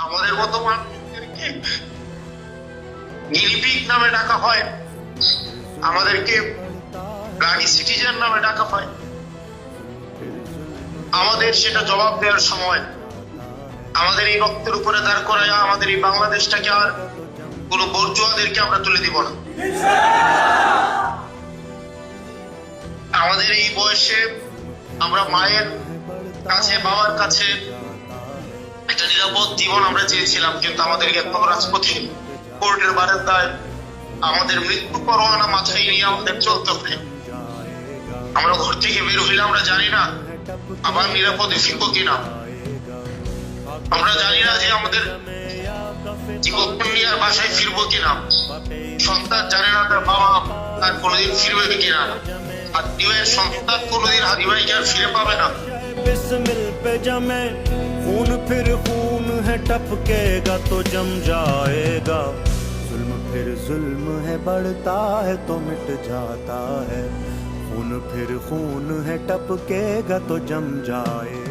আমাদের মতো মানুষদেরকে নির্ভীক নামে ডাকা হয়, আমাদেরকে ব্লাডি সিটিজেন নামে ডাকা হয়। আমাদের সেটা জবাব দেওয়ার সময় আমাদের এই রক্তের উপরে দাঁড় করায় আমাদের এই বাংলাদেশটাকে আর কোন বর্জুয়াদেরকে আমরা তুলে দিব না। আমাদের এই বয়সে আমরা মায়ের কাছে, বাবার কাছে একটা নিরাপদ জীবন আমরা চেয়েছিলাম, কিন্তু আমাদেরকে এখন রাজপথে কোর্টের বারান্দায় আমাদের মৃত্যু পরোয়ানা মাথায় নিয়ে আমাদের চলতে হবে। আমরা ঘর থেকে বের হইলে আমরা জানি না আবার নিরাপদে ফিরবো কিনা, আমরা জানি না যে আমাদের জীবন নিয়ে আর বাসায় ফিরবো কিনা। সন্তান জানে না তার বাবা তার কোনোদিন ফিরবে কিনা, হাদিভাইয়ের সন্তান কোনোদিন হাদিভাইকে আর ফিরে পাবে না। बिस्मिल पे जमे खून, फिर खून है टपकेगा तो जम जाएगा। जुल्म फिर जुल्म है, बढ़ता है तो मिट जाता है। खून फिर खून है, टपकेगा तो जम जाएगा।